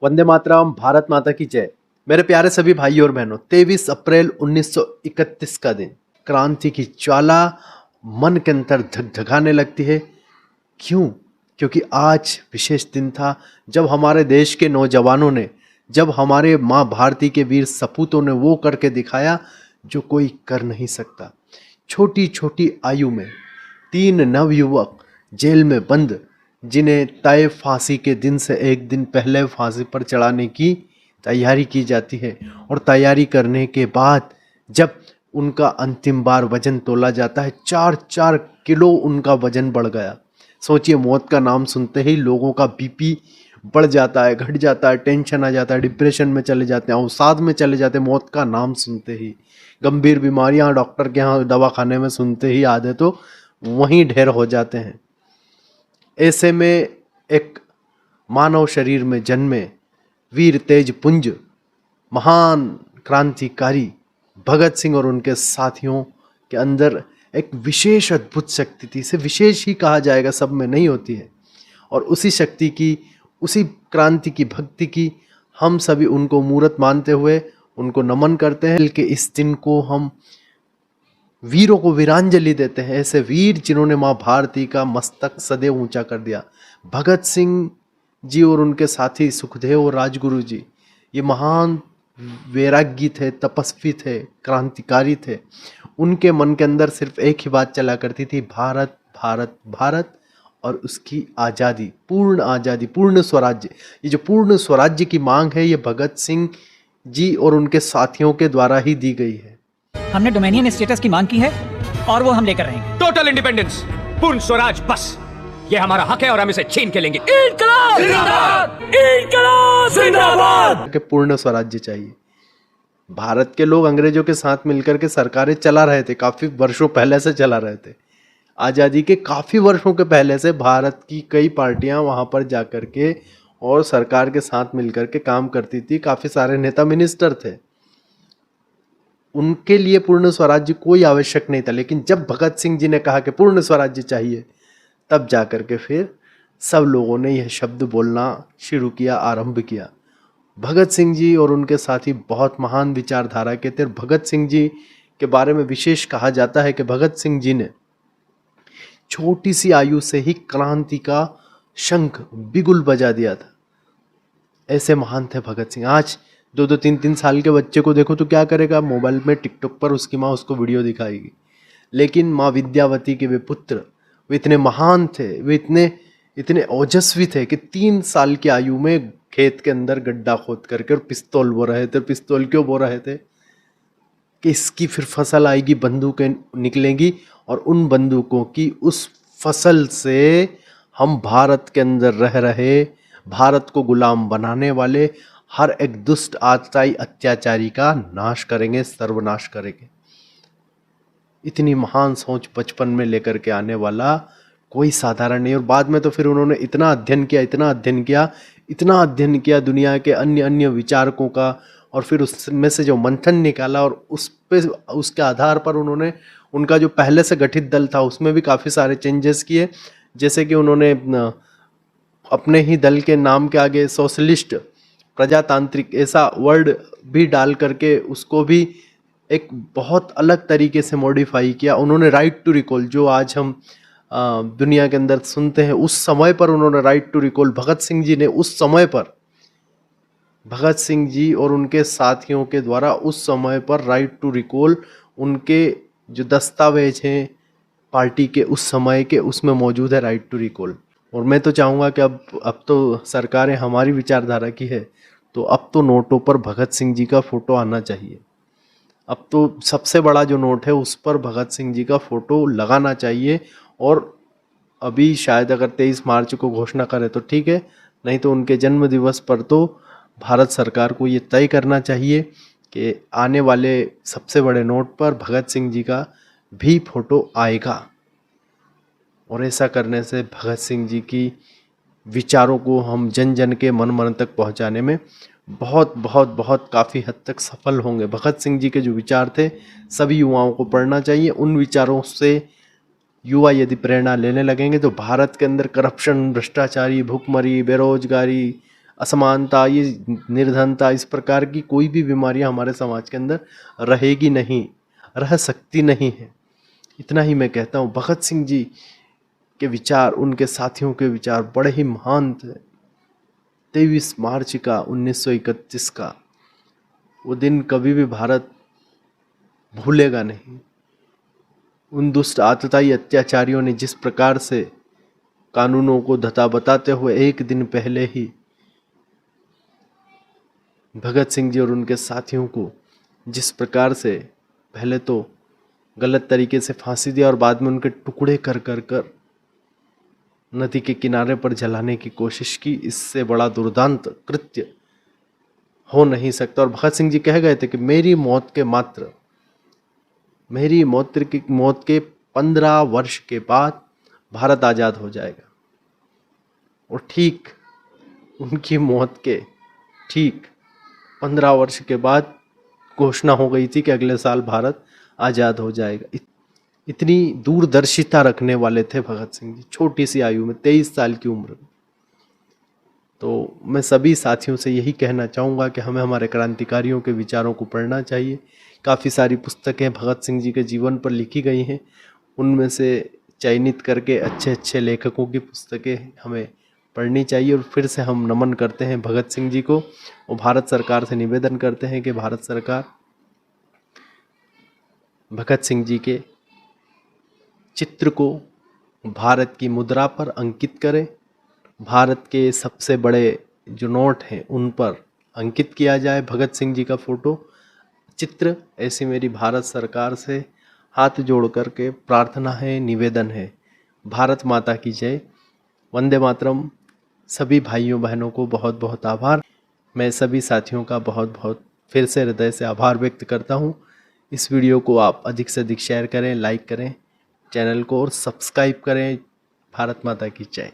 वंदे मातरम, भारत माता की जय। मेरे प्यारे सभी भाइयों और बहनों, 23 अप्रैल 1931 का दिन, क्रांति की ज्वाला मन के अंदर धगधगाने लगती है। क्यों? क्योंकि आज विशेष दिन था जब हमारे देश के नौजवानों ने, जब हमारे माँ भारती के वीर सपूतों ने वो करके दिखाया जो कोई कर नहीं सकता। छोटी छोटी आयु में 3 नवयुवक जेल में बंद, जिन्हें तय फांसी के दिन से एक दिन पहले फांसी पर चढ़ाने की तैयारी की जाती है, और तैयारी करने के बाद जब उनका अंतिम बार वजन तोला जाता है, 4-4 किलो उनका वजन बढ़ गया। सोचिए, मौत का नाम सुनते ही लोगों का बीपी बढ़ जाता है, घट जाता है, टेंशन आ जाता है, डिप्रेशन में चले जाते हैं, अवसाद में चले जाते हैं। मौत का नाम सुनते ही गंभीर बीमारियां डॉक्टर के यहाँ दवाखाने में सुनते ही आधे तो वहीं ढेर हो जाते हैं। ऐसे में एक मानव शरीर में जन्मे वीर तेज पुंज महान क्रांतिकारी भगत सिंह और उनके साथियों के अंदर एक विशेष अद्भुत शक्ति थी। इसे विशेष ही कहा जाएगा, सब में नहीं होती है। और उसी शक्ति की, उसी क्रांति की, भक्ति की हम सभी उनको मूर्त मानते हुए उनको नमन करते हैं। कि इस दिन को हम वीरों को वीरांजलि देते हैं, ऐसे वीर जिन्होंने माँ भारती का मस्तक सदैव ऊंचा कर दिया। भगत सिंह जी और उनके साथी सुखदेव और राजगुरु जी, ये महान वैरागी थे, तपस्वी थे, क्रांतिकारी थे। उनके मन के अंदर सिर्फ एक ही बात चला करती थी, भारत भारत भारत और उसकी आज़ादी, पूर्ण आज़ादी, पूर्ण स्वराज्य। ये जो पूर्ण स्वराज्य की मांग है, ये भगत सिंह जी और उनके साथियों के द्वारा ही दी गई है। हमने डोमेनियन स्टेटस की मांग की है और वो हम लेकर रहेंगे। टोटल इंडिपेंडेंस, पूर्ण स्वराज, बस ये हमारा हक है और हम इसे छीन के लेंगे। इंकलाब जिंदाबाद, इंकलाब जिंदाबाद। के पूर्ण स्वराज्य चाहिए। भारत के लोग अंग्रेजों के साथ मिलकर के सरकारें चला रहे थे, काफी वर्षों पहले से चला रहे थे। आज़ादी के काफी वर्षों के पहले से भारत की कई पार्टियां वहां पर जाकर के और सरकार के साथ मिलकर के काम करती थी। काफी सारे नेता मिनिस्टर थे, उनके लिए पूर्ण स्वराज्य कोई आवश्यक नहीं था। लेकिन जब भगत सिंह जी ने कहा कि पूर्ण स्वराज्य चाहिए, तब जाकर के फिर सब लोगों ने यह शब्द बोलना शुरू किया, आरंभ किया। भगत सिंह जी और उनके साथी बहुत महान विचारधारा के थे। भगत सिंह जी के बारे में विशेष कहा जाता है कि भगत सिंह जी ने छोटी सी आयु से ही क्रांति का शंख बिगुल बजा दिया था। ऐसे महान थे भगत सिंह। आज 2-2, 3-3 साल के बच्चे को देखो तो क्या करेगा, मोबाइल में टिकटॉक पर उसकी माँ उसको वीडियो दिखाएगी। लेकिन माँ विद्यावती के वे पुत्र, वे इतने महान थे, वे इतने ओजस्वी थे कि 3 साल की आयु में खेत के अंदर गड्ढा खोद करके और पिस्तौल बो रहे थे। पिस्तौल क्यों बो रहे थे? कि इसकी फिर फसल आएगी, बंदूकें निकलेंगी और उन बंदूकों की, उस फसल से हम भारत के अंदर रह रहे, भारत को गुलाम बनाने वाले हर एक दुष्ट आतताई अत्याचारी का नाश करेंगे, सर्वनाश करेंगे। इतनी महान सोच बचपन में लेकर के आने वाला कोई साधारण नहीं। और बाद में तो फिर उन्होंने इतना अध्ययन किया दुनिया के अन्य विचारकों का, और फिर उसमें से जो मंथन निकाला और उसके आधार पर उन्होंने उनका जो पहले से गठित दल था उसमें भी काफ़ी सारे चेंजेस किए। जैसे कि उन्होंने अपने ही दल के नाम के आगे सोशलिस्ट, प्रजातांत्रिक ऐसा वर्ड भी डाल करके उसको भी एक बहुत अलग तरीके से मॉडिफाई किया। उन्होंने राइट टू रिकॉल, जो आज हम दुनिया के अंदर सुनते हैं, उस समय पर उन्होंने right to recall, Bhagat Singh ji ने उस समय पर, भगत सिंह जी और उनके साथियों के द्वारा उस समय पर राइट टू रिकॉल, उनके जो दस्तावेज हैं पार्टी के उस समय के, उसमें मौजूद है राइट टू रिकॉल। और मैं तो चाहूँगा कि अब तो सरकारें हमारी विचारधारा की है, तो अब तो नोटों पर भगत सिंह जी का फोटो आना चाहिए। अब तो सबसे बड़ा जो नोट है उस पर भगत सिंह जी का फोटो लगाना चाहिए। और अभी शायद अगर 23 मार्च को घोषणा करे तो ठीक है, नहीं तो उनके जन्म दिवस पर तो भारत सरकार को ये तय करना चाहिए कि आने वाले सबसे बड़े नोट पर भगत सिंह जी का भी फोटो आएगा। और ऐसा करने से भगत सिंह जी की विचारों को हम जन जन के मन तक पहुंचाने में बहुत काफ़ी हद तक सफल होंगे। भगत सिंह जी के जो विचार थे सभी युवाओं को पढ़ना चाहिए। उन विचारों से युवा यदि प्रेरणा लेने लगेंगे तो भारत के अंदर करप्शन, भ्रष्टाचारी, भुखमरी, बेरोजगारी, असमानता, ये निर्धनता, इस प्रकार की कोई भी बीमारियां हमारे समाज के अंदर रहेगी नहीं, रह सकती नहीं है। इतना ही मैं कहता हूँ। भगत सिंह जी के विचार, उनके साथियों के विचार बड़े ही महान थे। 23 मार्च का 1931 का वो दिन कभी भी भारत भूलेगा नहीं। उन दुष्ट आतताई अत्याचारियों ने जिस प्रकार से कानूनों को धता बताते हुए एक दिन पहले ही भगत सिंह जी और उनके साथियों को जिस प्रकार से पहले तो गलत तरीके से फांसी दिया और बाद में उनके टुकड़े कर कर कर नदी के किनारे पर जलाने की कोशिश की, इससे बड़ा दुर्दांत कृत्य हो नहीं सकता। और भगत सिंह जी कह गए थे कि मेरी मौत के 15 वर्ष के बाद भारत आज़ाद हो जाएगा। और ठीक उनकी मौत के ठीक 15 वर्ष के बाद घोषणा हो गई थी कि अगले साल भारत आज़ाद हो जाएगा। इतनी दूरदर्शिता रखने वाले थे भगत सिंह जी, छोटी सी आयु में, 23 साल की उम्र में। तो मैं सभी साथियों से यही कहना चाहूँगा कि हमें हमारे क्रांतिकारियों के विचारों को पढ़ना चाहिए। काफ़ी सारी पुस्तकें भगत सिंह जी के जीवन पर लिखी गई हैं, उनमें से चयनित करके अच्छे अच्छे लेखकों की पुस्तकें हमें पढ़नी चाहिए। और फिर से हम नमन करते हैं भगत सिंह जी को और भारत सरकार से निवेदन करते हैं कि भारत सरकार भगत सिंह जी के चित्र को भारत की मुद्रा पर अंकित करें। भारत के सबसे बड़े जो नोट हैं उन पर अंकित किया जाए भगत सिंह जी का फोटो चित्र। ऐसी मेरी भारत सरकार से हाथ जोड़ करके प्रार्थना है, निवेदन है। भारत माता की जय। वंदे मातरम। सभी भाइयों बहनों को बहुत बहुत आभार। मैं सभी साथियों का बहुत बहुत फिर से हृदय से आभार व्यक्त करता हूँ। इस वीडियो को आप अधिक से अधिक शेयर करें, लाइक करें चैनल को और सब्सक्राइब करें। भारत माता की जय।